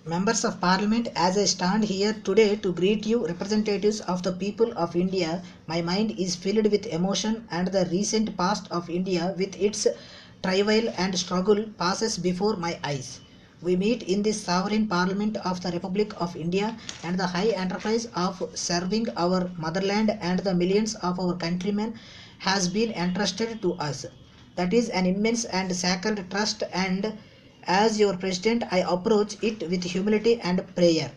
Members of Parliament, as I stand here today to greet you, representatives of the people of India, my mind is filled with emotion, and the recent past of India with its travail and struggle passes before my eyes. We meet in this sovereign Parliament of the Republic of India, and the high enterprise of serving our motherland and the millions of our countrymen has been entrusted to us. That is an immense and sacred trust, and as your president, I approach it with humility and prayer.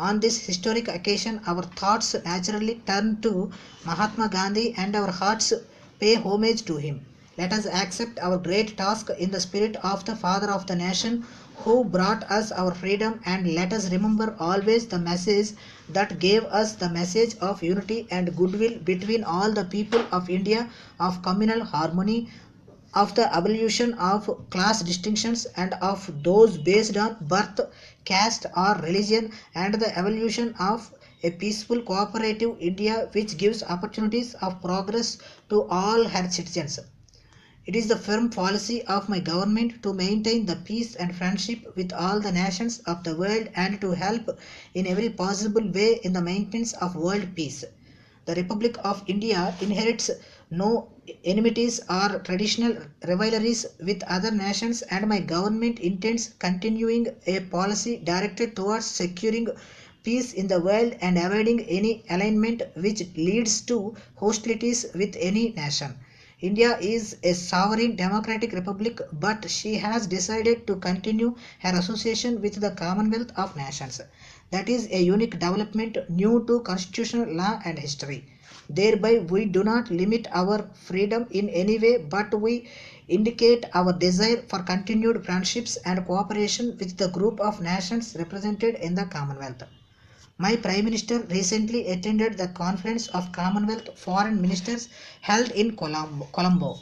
On this historic occasion, our thoughts naturally turn to Mahatma Gandhi and our hearts pay homage to him. Let us accept our great task in the spirit of the Father of the nation who brought us our freedom, and let us remember always the message that gave us the message of unity and goodwill between all the people of India, of communal harmony, of the abolition of class distinctions and of those based on birth, caste, or religion, and the evolution of a peaceful cooperative India which gives opportunities of progress to all her citizens. It is the firm policy of my government to maintain the peace and friendship with all the nations of the world and to help in every possible way in the maintenance of world peace. The Republic of India inherits no enmities or traditional rivalries with other nations, and my government intends continuing a policy directed towards securing peace in the world and avoiding any alignment which leads to hostilities with any nation. India is a sovereign democratic republic, but she has decided to continue her association with the Commonwealth of Nations. That is a unique development new to constitutional law and history. Thereby, we do not limit our freedom in any way, but we indicate our desire for continued friendships and cooperation with the group of nations represented in the Commonwealth. My Prime Minister recently attended the Conference of Commonwealth Foreign Ministers held in Colombo.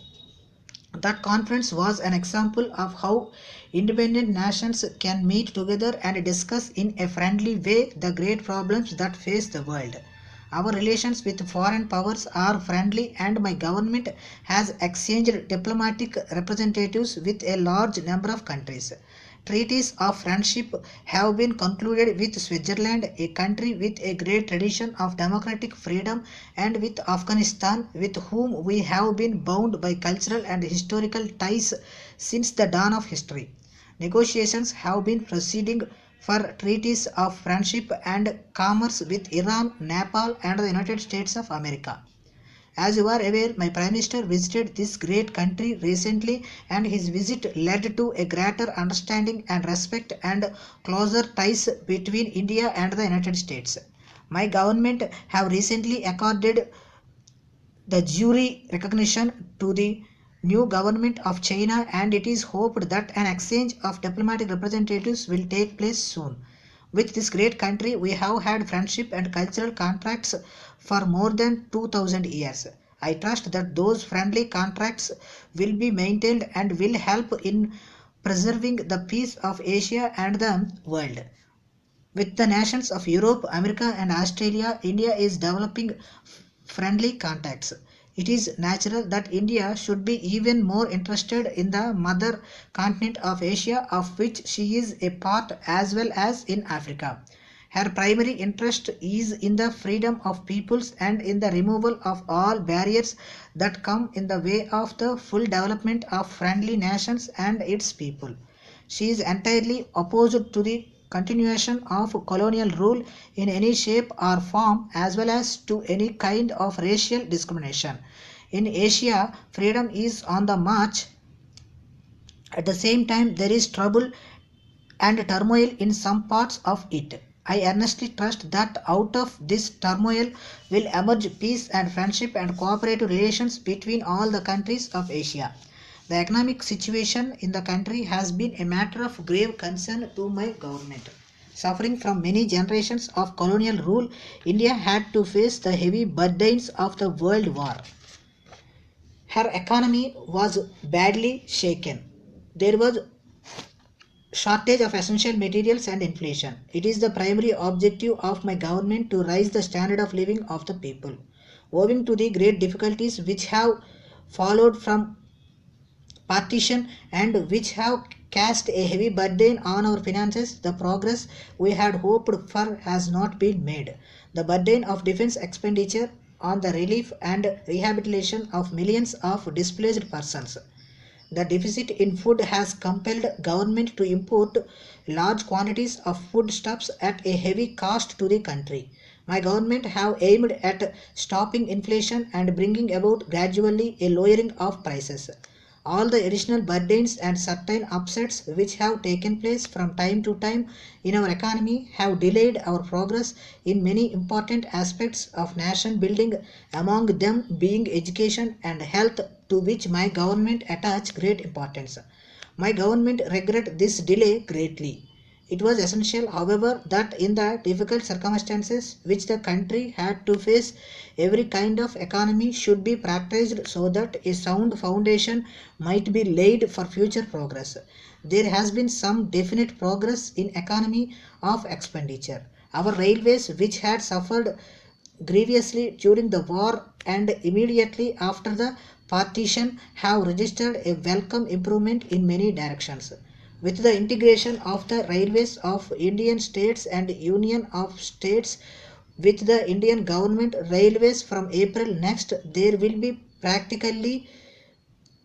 That conference was an example of how independent nations can meet together and discuss in a friendly way the great problems that face the world. Our relations with foreign powers are friendly, and my government has exchanged diplomatic representatives with a large number of countries. Treaties of friendship have been concluded with Switzerland, a country with a great tradition of democratic freedom, and with Afghanistan, with whom we have been bound by cultural and historical ties since the dawn of history. Negotiations have been proceeding for treaties of friendship and commerce with Iran, Nepal, and the United States of America. As you are aware, my Prime Minister visited this great country recently, and his visit led to a greater understanding and respect and closer ties between India and the United States. My government have recently accorded the jury recognition to the new government of China, and it is hoped that an exchange of diplomatic representatives will take place soon. With this great country, we have had friendship and cultural contracts for more than 2000 years. I trust that those friendly contracts will be maintained and will help in preserving the peace of Asia and the world. With the nations of Europe, America, and Australia, India is developing friendly contacts. It is natural that India should be even more interested in the mother continent of Asia, of which she is a part, as well as in Africa. Her primary interest is in the freedom of peoples and in the removal of all barriers that come in the way of the full development of friendly nations and its people. She is entirely opposed to the continuation of colonial rule in any shape or form, as well as to any kind of racial discrimination. In Asia, freedom is on the march. At the same time, there is trouble and turmoil in some parts of it. I earnestly trust that out of this turmoil will emerge peace and friendship and cooperative relations between all the countries of Asia. The economic situation in the country has been a matter of grave concern to my government. Suffering from many generations of colonial rule, India had to face the heavy burdens of the World War. Her economy was badly shaken. There was shortage of essential materials and inflation. It is the primary objective of my government to raise the standard of living of the people. Owing to the great difficulties which have followed from partition and which have cast a heavy burden on our finances. The progress we had hoped for has not been made. The burden of defense expenditure on the relief and rehabilitation of millions of displaced persons. The deficit in food has compelled government to import large quantities of foodstuffs at a heavy cost to the country. My government have aimed at stopping inflation and bringing about gradually a lowering of prices. All the additional burdens and certain upsets which have taken place from time to time in our economy have delayed our progress in many important aspects of nation building, among them being education and health, to which my government attach great importance. My government regret this delay greatly. It was essential, however, that in the difficult circumstances which the country had to face, every kind of economy should be practiced so that a sound foundation might be laid for future progress. There has been some definite progress in economy of expenditure. Our railways, which had suffered grievously during the war and immediately after the partition, have registered a welcome improvement in many directions. With the integration of the railways of Indian states and Union of States with the Indian government railways from April next, there will be practically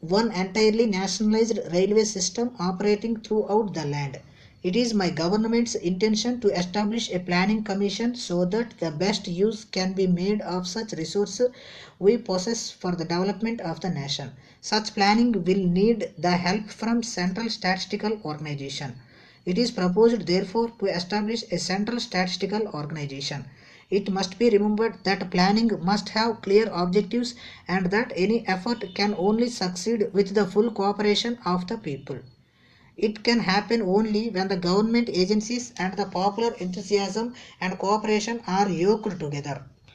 one entirely nationalized railway system operating throughout the land. It is my government's intention to establish a planning commission so that the best use can be made of such resources we possess for the development of the nation. Such planning will need the help from Central Statistical Organization. It is proposed therefore to establish a central statistical organization. It must be remembered that planning must have clear objectives and that any effort can only succeed with the full cooperation of the people. It can happen only when the government agencies and the popular enthusiasm and cooperation are yoked together.